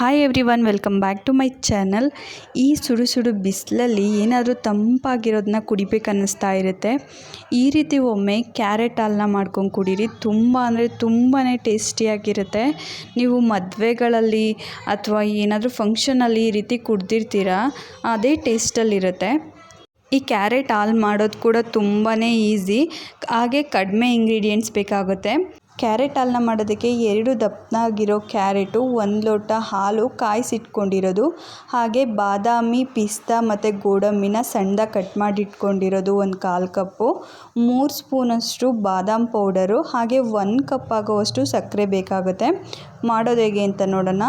Hi everyone, welcome back to my channel. ಈ ಸುಡು ಸುಡು ಬಿಸಿಲಲ್ಲಿ ಏನಾದರೂ ತಂಪಾಗಿರೋದನ್ನ ಕುಡಿಬೇಕನ್ನಿಸ್ತಾ ಇರುತ್ತೆ. ಈ ರೀತಿ ಒಮ್ಮೆ ಕ್ಯಾರೆಟ್ ಹಾಲನ್ನ ಮಾಡ್ಕೊಂಡು ಕುಡೀರಿ. ತುಂಬ ಅಂದರೆ ತುಂಬಾ ಟೇಸ್ಟಿಯಾಗಿರುತ್ತೆ. ನೀವು ಮದುವೆಗಳಲ್ಲಿ ಅಥವಾ ಏನಾದರೂ ಫಂಕ್ಷನಲ್ಲಿ ಈ ರೀತಿ ಕುಡ್ದಿರ್ತೀರ, ಅದೇ ಟೇಸ್ಟಲ್ಲಿರುತ್ತೆ. ಈ ಕ್ಯಾರೆಟ್ ಹಾಲು ಮಾಡೋದು ಕೂಡ ತುಂಬಾ ಈಸಿ, ಹಾಗೆ ಕಡಿಮೆ ಇಂಗ್ರೀಡಿಯೆಂಟ್ಸ್ ಬೇಕಾಗುತ್ತೆ. ಕ್ಯಾರೆಟ್ ಹಾಲನ್ನ ಮಾಡೋದಕ್ಕೆ 2 ದಪ್ಪನಾಗಿರೋ ಕ್ಯಾರೆಟು, 1 ಲೋಟ ಹಾಲು ಕಾಯಿಸಿಟ್ಕೊಂಡಿರೋದು, ಹಾಗೆ ಬಾದಾಮಿ, ಪಿಸ್ತಾ ಮತ್ತು ಗೋಡಂಬಿನ ಸಣ್ಣದಾಗಿ ಕಟ್ ಮಾಡಿ ಇಟ್ಕೊಂಡಿರೋದು 1/4 ಕಪ್ಪು, 3 ಸ್ಪೂನಷ್ಟು ಬಾದಾಮ್ ಪೌಡರು, ಹಾಗೆ 1 ಕಪ್ ಆಗೋವಷ್ಟು ಸಕ್ಕರೆ ಬೇಕಾಗುತ್ತೆ. ಮಾಡೋದು ಹೇಗೆ ಅಂತ ನೋಡೋಣ.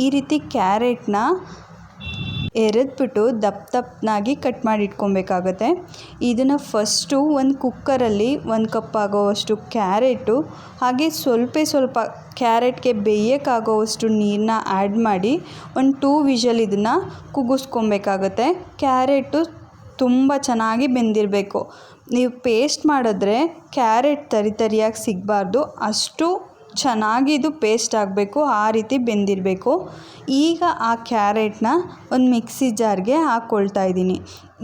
ಈ ರೀತಿ ಕ್ಯಾರೆಟ್ನ ಎರೆದ್ಬಿಟ್ಟು ದಪ್ಪನಾಗಿ ಕಟ್ ಮಾಡಿ ಇಟ್ಕೊಬೇಕಾಗತ್ತೆ. ಇದನ್ನು ಫಸ್ಟು ಒಂದು ಕುಕ್ಕರಲ್ಲಿ 1 ಕಪ್ ಆಗೋವಷ್ಟು ಕ್ಯಾರೆಟು, ಹಾಗೆ ಸ್ವಲ್ಪ ಕ್ಯಾರೆಟ್ಗೆ ಬೇಯೋಕ್ಕಾಗೋವಷ್ಟು ನೀರನ್ನ ಆ್ಯಡ್ ಮಾಡಿ ಒಂದು 2 ವಿಷಲ್ ಇದನ್ನು ಕುಗ್ಗಿಸ್ಕೊಬೇಕಾಗತ್ತೆ. ಕ್ಯಾರೆಟು ತುಂಬ ಚೆನ್ನಾಗಿ ಬೆಂದಿರಬೇಕು. ನೀವು ಪೇಸ್ಟ್ ಮಾಡಿದ್ರೆ ಕ್ಯಾರೆಟ್ ತರಿಯಾಗಿ ಸಿಗಬಾರ್ದು, ಅಷ್ಟು ಚೆನ್ನಾಗಿ ಇದು ಪೇಸ್ಟ್ ಆಗಬೇಕು, ಆ ರೀತಿ ಬೆಂದಿರಬೇಕು. ಈಗ ಆ ಕ್ಯಾರೆಟ್ನ ಒಂದು ಮಿಕ್ಸಿ ಜಾರ್ಗೆ ಹಾಕ್ಕೊಳ್ತಾ ಇದ್ದೀನಿ.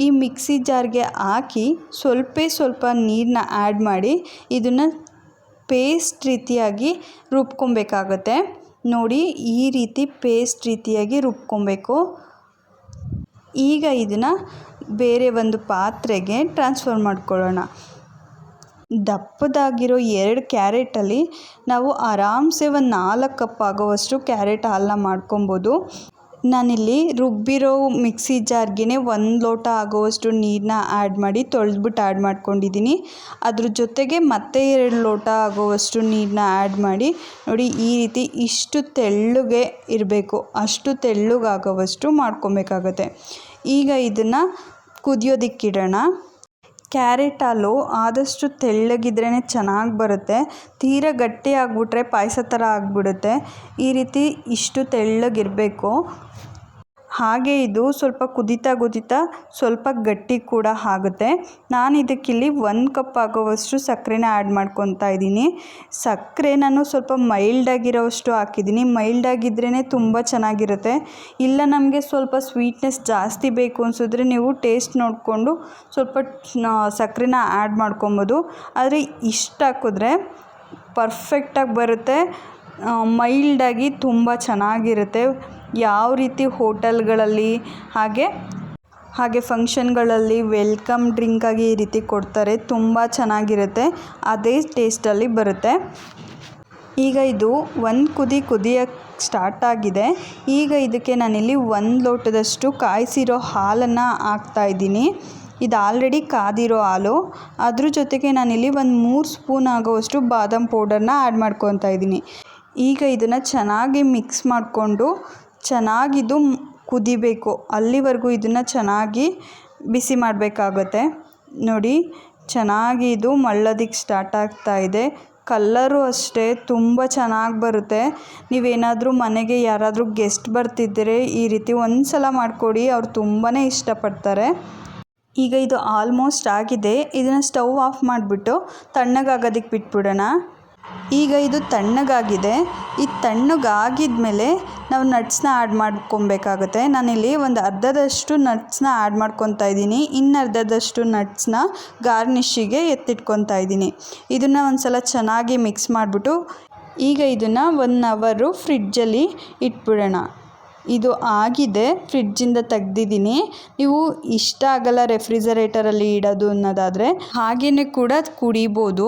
ಈ ಮಿಕ್ಸಿ ಜಾರ್ಗೆ ಹಾಕಿ ಸ್ವಲ್ಪ ನೀರನ್ನ ಆ್ಯಡ್ ಮಾಡಿ ಇದನ್ನು ಪೇಸ್ಟ್ ರೀತಿಯಾಗಿ ರುಬ್ಕೊಬೇಕಾಗತ್ತೆ. ನೋಡಿ, ಈ ರೀತಿ ಪೇಸ್ಟ್ ರೀತಿಯಾಗಿ ರುಬ್ಕೊಬೇಕು. ಈಗ ಇದನ್ನು ಬೇರೆ ಒಂದು ಪಾತ್ರೆಗೆ ಟ್ರಾನ್ಸ್ಫರ್ ಮಾಡ್ಕೊಳ್ಳೋಣ. ದಪ್ಪದಾಗಿರೋ 2 ಕ್ಯಾರೆಟಲ್ಲಿ ನಾವು ಆರಾಮ್ಸೆ ಒಂದು 4 ಕಪ್ ಆಗೋವಷ್ಟು ಕ್ಯಾರೆಟ್ ಹಾಲನ್ನ ಮಾಡ್ಕೊಬೋದು. ನಾನಿಲ್ಲಿ ರುಬ್ಬಿರೋ ಮಿಕ್ಸಿ ಜಾರ್ಗೆ 1 ಲೋಟ ಆಗೋವಷ್ಟು ನೀರನ್ನ ಆ್ಯಡ್ ಮಾಡಿ ತೊಳೆದ್ಬಿಟ್ಟು ಆ್ಯಡ್ ಮಾಡ್ಕೊಂಡಿದ್ದೀನಿ. ಅದ್ರ ಜೊತೆಗೆ ಮತ್ತೆ 2 ಲೋಟ ಆಗೋವಷ್ಟು ನೀರನ್ನ ಆ್ಯಡ್ ಮಾಡಿ, ನೋಡಿ ಈ ರೀತಿ ಇಷ್ಟು ತೆಳ್ಳಗೆ ಇರಬೇಕು, ಅಷ್ಟು ತೆಳ್ಳಗಾಗೋವಷ್ಟು ಮಾಡ್ಕೊಬೇಕಾಗತ್ತೆ. ಈಗ ಇದನ್ನು ಕುದಿಯೋದಕ್ಕಿಡೋಣ. ಕ್ಯಾರೆಟ್ ಹಾಲು ಆದಷ್ಟು ತೆಳ್ಳಗಿದ್ರೇ ಚೆನ್ನಾಗಿ ಬರುತ್ತೆ. ತೀರಾ ಗಟ್ಟಿ ಆಗಿಬಿಟ್ರೆ ಪಾಯಸ ಥರ ಆಗಿಬಿಡುತ್ತೆ. ಈ ರೀತಿ ಇಷ್ಟು ತೆಳ್ಳಗಿರಬೇಕು. ಹಾಗೆ ಇದು ಸ್ವಲ್ಪ ಕುದೀತಾ ಸ್ವಲ್ಪ ಗಟ್ಟಿ ಕೂಡ ಆಗುತ್ತೆ. ನಾನು ಇದಕ್ಕಿಲ್ಲಿ 1 ಕಪ್ ಆಗೋವಷ್ಟು ಸಕ್ಕರೆನ ಆ್ಯಡ್ ಮಾಡ್ಕೊತಾ ಇದ್ದೀನಿ. ಸಕ್ಕರೆ ನಾನು ಸ್ವಲ್ಪ ಮೈಲ್ಡಾಗಿರೋವಷ್ಟು ಹಾಕಿದ್ದೀನಿ. ಮೈಲ್ಡಾಗಿದ್ರೇ ತುಂಬ ಚೆನ್ನಾಗಿರುತ್ತೆ. ಇಲ್ಲ ನಮಗೆ ಸ್ವಲ್ಪ ಸ್ವೀಟ್ನೆಸ್ ಜಾಸ್ತಿ ಬೇಕು ಅನಿಸಿದ್ರೆ ನೀವು ಟೇಸ್ಟ್ ನೋಡಿಕೊಂಡು ಸ್ವಲ್ಪ ಸಕ್ಕರೆನ ಆ್ಯಡ್ ಮಾಡ್ಕೊಬೋದು. ಆದರೆ ಇಷ್ಟು ಹಾಕಿದ್ರೆ ಪರ್ಫೆಕ್ಟಾಗಿ ಬರುತ್ತೆ, ಮೈಲ್ಡಾಗಿ ತುಂಬ ಚೆನ್ನಾಗಿರುತ್ತೆ. ಯಾವ ರೀತಿ ಹೋಟೆಲ್ಗಳಲ್ಲಿ ಹಾಗೆ ಫಂಕ್ಷನ್ಗಳಲ್ಲಿ ವೆಲ್ಕಮ್ ಡ್ರಿಂಕಾಗಿ ಈ ರೀತಿ ಕೊಡ್ತಾರೆ, ತುಂಬ ಚೆನ್ನಾಗಿರುತ್ತೆ, ಅದೇ ಟೇಸ್ಟಲ್ಲಿ ಬರುತ್ತೆ. ಈಗ ಇದು ಒಂದು ಕುದಿಯೋಕ್ಕೆ ಸ್ಟಾರ್ಟ್ ಆಗಿದೆ. ಈಗ ಇದಕ್ಕೆ ನಾನಿಲ್ಲಿ 1 ಲೋಟದಷ್ಟು ಕಾಯಿಸಿರೋ ಹಾಲನ್ನು ಹಾಕ್ತಾಯಿದ್ದೀನಿ. ಇದು ಆಲ್ರೆಡಿ ಕಾದಿರೋ ಹಾಲು. ಅದ್ರ ಜೊತೆಗೆ ನಾನಿಲ್ಲಿ ಒಂದು 3 ಸ್ಪೂನ್ ಆಗೋವಷ್ಟು ಬಾದಾಮ್ ಪೌಡರ್ನ ಆ್ಯಡ್ ಮಾಡ್ಕೊತಾ ಇದ್ದೀನಿ. ಈಗ ಇದನ್ನು ಚೆನ್ನಾಗಿ ಮಿಕ್ಸ್ ಮಾಡಿಕೊಂಡು ಚೆನ್ನಾಗಿದು ಕುದಿಬೇಕು, ಅಲ್ಲಿವರೆಗೂ ಇದನ್ನು ಚೆನ್ನಾಗಿ ಬಿಸಿ ಮಾಡಬೇಕಾಗತ್ತೆ. ನೋಡಿ, ಚೆನ್ನಾಗಿ ಇದು ಮಳ್ಳೋದಕ್ಕೆ ಸ್ಟಾರ್ಟ್ ಆಗ್ತಾ ಇದೆ. ಕಲ್ಲರು ಅಷ್ಟೇ ತುಂಬ ಚೆನ್ನಾಗಿ ಬರುತ್ತೆ. ನೀವೇನಾದರೂ ಮನೆಗೆ ಯಾರಾದರೂ ಗೆಸ್ಟ್ ಬರ್ತಿದ್ದರೆ ಈ ರೀತಿ ಒಂದು ಸಲ ಮಾಡಿಕೊಡಿ, ಅವ್ರು ತುಂಬಾ ಇಷ್ಟಪಡ್ತಾರೆ. ಈಗ ಇದು ಆಲ್ಮೋಸ್ಟ್ ಆಗಿದೆ. ಇದನ್ನು ಸ್ಟವ್ ಆಫ್ ಮಾಡಿಬಿಟ್ಟು ತಣ್ಣಗಾಗೋದಕ್ಕೆ ಬಿಟ್ಬಿಡೋಣ. ಈಗ ಇದು ತಣ್ಣಗಾಗಿದೆ. ಈ ತಣ್ಣಗಾಗಿದ್ಮೇಲೆ ನಾವು ನಟ್ಸ್ನ ಆ್ಯಡ್ ಮಾಡ್ಕೊಬೇಕಾಗತ್ತೆ. ನಾನಿಲ್ಲಿ ಒಂದು ಅರ್ಧದಷ್ಟು ನಟ್ಸ್ನ ಆ್ಯಡ್ ಮಾಡ್ಕೊತಾ ಇದ್ದೀನಿ. ಇನ್ನರ್ಧದಷ್ಟು ನಟ್ಸ್ನ ಗಾರ್ನಿಷಿಗೆ ಎತ್ತಿಟ್ಕೊತಾ ಇದ್ದೀನಿ. ಇದನ್ನು ಒಂದು ಸಲ ಚೆನ್ನಾಗಿ ಮಿಕ್ಸ್ ಮಾಡಿಬಿಟ್ಟು ಈಗ ಇದನ್ನು 1 ಅವರು ಫ್ರಿಡ್ಜಲ್ಲಿ ಇಟ್ಬಿಡೋಣ. ಇದು ಆಗಿದೆ, ಫ್ರಿಡ್ಜಿಂದ ತೆಗ್ದಿದ್ದೀನಿ. ನೀವು ಇಷ್ಟ ಆಗಲ್ಲ ರೆಫ್ರಿಜರೇಟರಲ್ಲಿ ಇಡೋದು ಅನ್ನೋದಾದರೆ ಹಾಗೇ ಕೂಡ ಕುಡಿಬೋದು,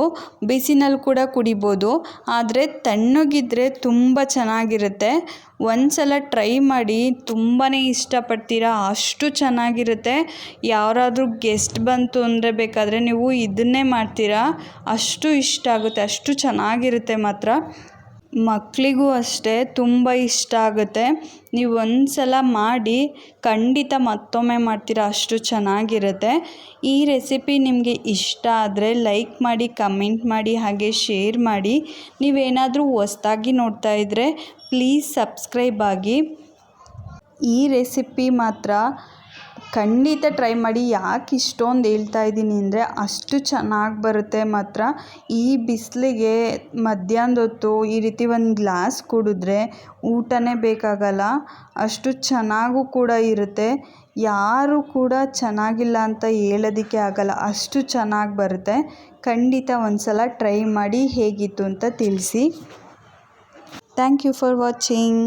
ಬಿಸಿನಲ್ಲಿ ಕೂಡ ಕುಡಿಬೋದು. ಆದರೆ ತಣ್ಣಗಿದ್ರೆ ತುಂಬ ಚೆನ್ನಾಗಿರುತ್ತೆ. ಒಂದು ಸಲ ಟ್ರೈ ಮಾಡಿ, ತುಂಬಾ ಇಷ್ಟಪಡ್ತೀರಾ, ಅಷ್ಟು ಚೆನ್ನಾಗಿರುತ್ತೆ. ಯಾರಾದರೂ ಗೆಸ್ಟ್ ಬಂತು ಅಂದರೆ ಬೇಕಾದರೆ ನೀವು ಇದನ್ನೇ ಮಾಡ್ತೀರಾ, ಅಷ್ಟು ಇಷ್ಟ ಆಗುತ್ತೆ, ಅಷ್ಟು ಚೆನ್ನಾಗಿರುತ್ತೆ ಮಾತ್ರ. ಮಕ್ಕಳಿಗೂ ಅಷ್ಟೇ ತುಂಬ ಇಷ್ಟ ಆಗುತ್ತೆ. ನೀವು ಒಂದು ಸಲ ಮಾಡಿ ಖಂಡಿತ ಮತ್ತೊಮ್ಮೆ ಮಾಡ್ತೀರಾ, ಅಷ್ಟು ಚೆನ್ನಾಗಿರುತ್ತೆ. ಈ ರೆಸಿಪಿ ನಿಮಗೆ ಇಷ್ಟ ಆದರೆ ಲೈಕ್ ಮಾಡಿ, ಕಮೆಂಟ್ ಮಾಡಿ, ಹಾಗೆ ಶೇರ್ ಮಾಡಿ. ನೀವೇನಾದರೂ ಹೊಸ್ದಾಗಿ ನೋಡ್ತಾ ಇದ್ದರೆ ಪ್ಲೀಸ್ ಸಬ್ಸ್ಕ್ರೈಬ್ ಆಗಿ. ಈ ರೆಸಿಪಿ ಮಾತ್ರ ಖಂಡಿತ ಟ್ರೈ ಮಾಡಿ. ಯಾಕೆ ಇಷ್ಟೊಂದು ಹೇಳ್ತಾ ಇದ್ದೀನಿ ಅಂದರೆ ಅಷ್ಟು ಚೆನ್ನಾಗಿ ಬರುತ್ತೆ ಮಾತ್ರ. ಈ ಬಿಸಿಲಿಗೆ ಮಧ್ಯಾಹ್ನದ ಹೊತ್ತು ಈ ರೀತಿ ಒಂದು ಗ್ಲಾಸ್ ಕುಡಿದ್ರೆ ಊಟನೇ ಬೇಕಾಗಲ್ಲ, ಅಷ್ಟು ಚೆನ್ನಾಗೂ ಕೂಡ ಇರುತ್ತೆ. ಯಾರು ಕೂಡ ಚೆನ್ನಾಗಿಲ್ಲ ಅಂತ ಹೇಳೋದಕ್ಕೆ ಆಗಲ್ಲ, ಅಷ್ಟು ಚೆನ್ನಾಗಿ ಬರುತ್ತೆ. ಖಂಡಿತ ಒಂದು ಸಲ ಟ್ರೈ ಮಾಡಿ ಹೇಗಿತ್ತು ಅಂತ ತಿಳಿಸಿ. Thank you for watching.